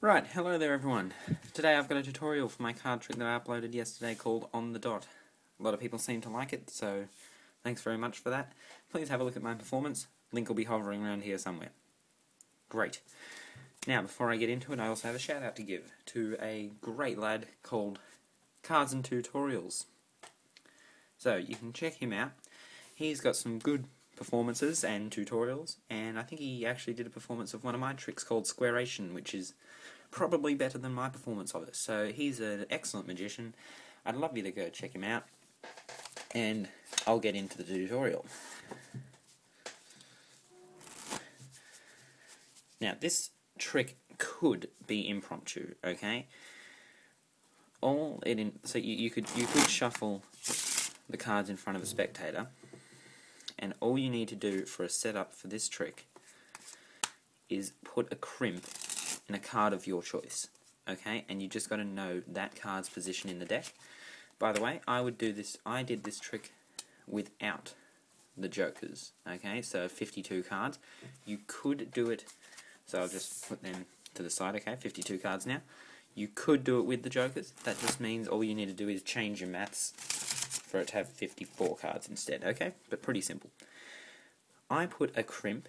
Right, hello there everyone. Today I've got a tutorial for my card trick that I uploaded yesterday called On the Dot. A lot of people seem to like it, so thanks very much for that. Please have a look at my performance. Link will be hovering around here somewhere. Great. Now, before I get into it, I also have a shout out to give to a great lad called Cards and Tutorials. So, you can check him out. He's got some good performances and tutorials, and I think he actually did a performance of one of my tricks called Squaration, which is probably better than my performance of it. So he's an excellent magician. I'd love you to go check him out, and I'll get into the tutorial. Now, this trick could be impromptu, okay? So you could shuffle the cards in front of a spectator, and all you need to do for a setup for this trick is put a crimp in a card of your choice, okay? And you just got to know that card's position in the deck. By the way, I did this trick without the jokers, okay? So 52 cards. You could do it, so I'll just put them to the side, okay? 52 cards now. You could do it with the jokers. That just means all you need to do is change your maths for it to have 54 cards instead, okay? But pretty simple. I put a crimp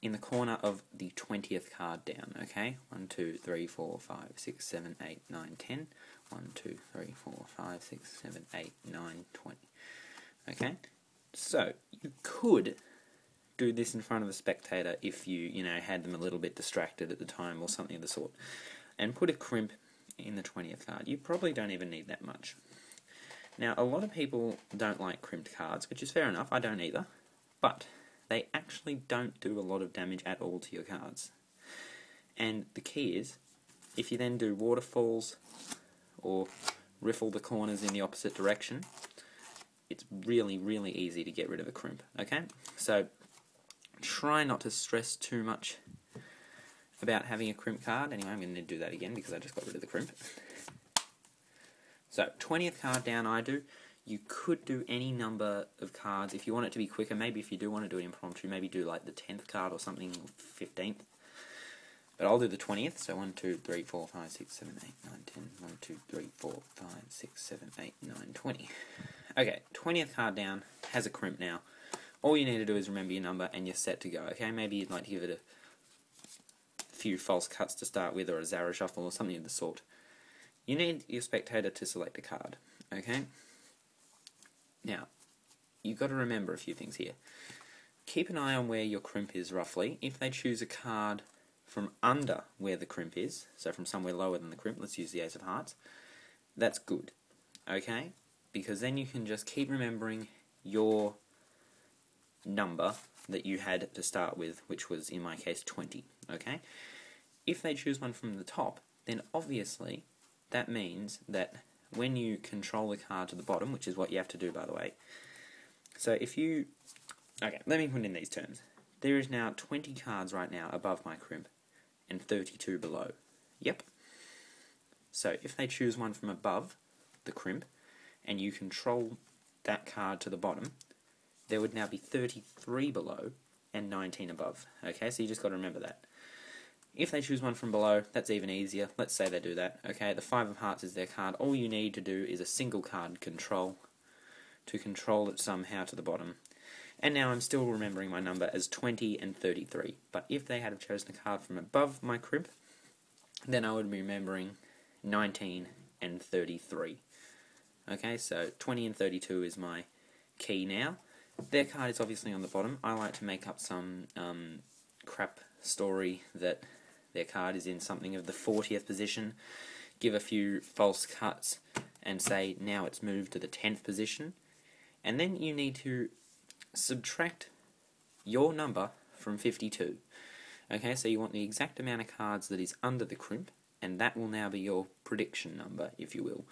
in the corner of the 20th card down, okay? 1, 2, 3, 4, 5, 6, 7, 8, 9, 10. 1, 2, 3, 4, 5, 6, 7, 8, 9, 20. Okay? So, you could do this in front of a spectator if you had them a little bit distracted at the time or something of the sort. And put a crimp in the 20th card. You probably don't even need that much. Now, a lot of people don't like crimped cards, which is fair enough. I don't either. But they actually don't do a lot of damage at all to your cards. And the key is, if you then do waterfalls or riffle the corners in the opposite direction, it's really, really easy to get rid of a crimp, okay? So, try not to stress too much about having a crimp card. Anyway, I'm going to do that again because I just got rid of the crimp. So, 20th card down I do. You could do any number of cards if you want it to be quicker. Maybe if you do want to do it impromptu, maybe do like the 10th card or something, 15th. But I'll do the 20th, so 1, 2, 3, 4, 5, 6, 7, 8, 9, 10. 1, 2, 3, 4, 5, 6, 7, 8, 9, 20. Okay, 20th card down, has a crimp now. All you need to do is remember your number and you're set to go, okay? Maybe you'd like to give it a few false cuts to start with, or a Zara shuffle or something of the sort. You need your spectator to select a card, okay? Now, you've got to remember a few things here. Keep an eye on where your crimp is roughly. If they choose a card from under where the crimp is, so from somewhere lower than the crimp, let's use the Ace of Hearts, that's good, okay? Because then you can just keep remembering your number that you had to start with, which was, in my case, 20, okay? If they choose one from the top, then obviously that means that when you control the card to the bottom, which is what you have to do, by the way. So if you... Okay, let me put it in these terms. There is now 20 cards right now above my crimp and 32 below. Yep. So if they choose one from above the crimp and you control that card to the bottom, there would now be 33 below and 19 above. Okay, so you just got to remember that. If they choose one from below, that's even easier. Let's say they do that. Okay, the 5 of Hearts is their card. All you need to do is a single card control to control it somehow to the bottom. And now I'm still remembering my number as 20 and 33. But if they had chosen a card from above my crimp, then I would be remembering 19 and 33. Okay, so 20 and 32 is my key now. Their card is obviously on the bottom. I like to make up some crap story that their card is in something of the 40th position, give a few false cuts, and say, now it's moved to the 10th position. And then you need to subtract your number from 52. Okay, so you want the exact amount of cards that is under the crimp, and that will now be your prediction number, if you will.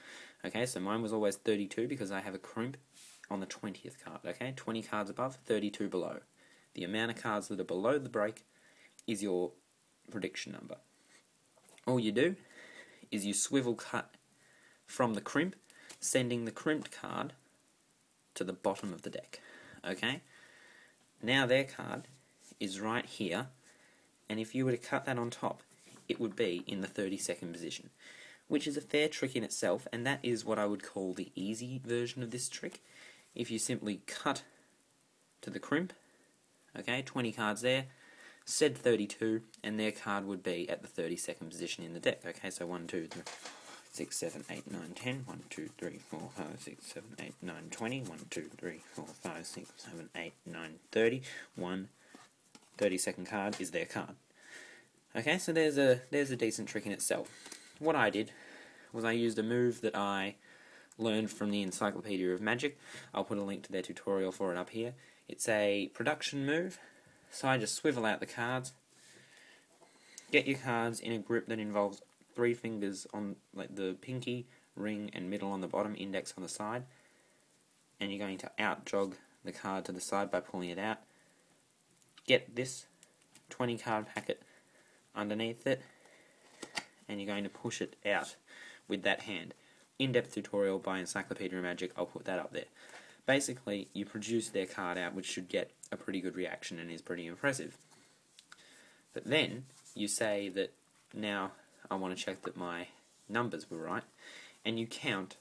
Okay, so mine was always 32 because I have a crimp on the 20th card. Okay, 20 cards above, 32 below. The amount of cards that are below the break is your prediction number. All you do is you swivel cut from the crimp, sending the crimped card to the bottom of the deck. Okay? Now their card is right here, and if you were to cut that on top, it would be in the 32nd position, which is a fair trick in itself, and that is what I would call the easy version of this trick. If you simply cut to the crimp, okay, 20 cards there, said 32, and their card would be at the 32nd position in the deck. Okay, so 1, 2, 3, 6, 7, 8, 9, 10, 1, 2, 3, 4, 5, 6, 7, 8, 9, 20, 1, 2, 3, 4, 5, 6, 7, 8, 9, 30, 32nd card is their card. Okay, so there's a decent trick in itself. What I did was I used a move that I learned from the Encyclopedia of Magic. I'll put a link to their tutorial for it up here. It's a production move, so I just swivel out the cards, get your cards in a grip that involves 3 fingers on like the pinky, ring, and middle on the bottom, index on the side, and you're going to out jog the card to the side by pulling it out. Get this 20 card packet underneath it, and you're going to push it out with that hand. In-depth tutorial by Encyclopedia of Magic, I'll put that up there. Basically, you produce their card out, which should get a pretty good reaction and is pretty impressive. But then, you say that, now I want to check that my numbers were right, and you count,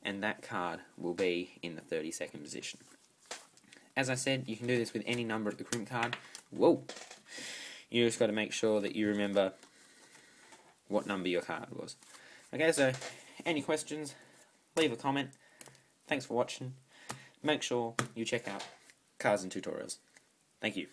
and that card will be in the 32nd position. As I said, you can do this with any number at the crimp card. Whoa! You just got to make sure that you remember what number your card was. Okay, so any questions, leave a comment. Thanks for watching. Make sure you check out Cards and Tutorials. Thank you.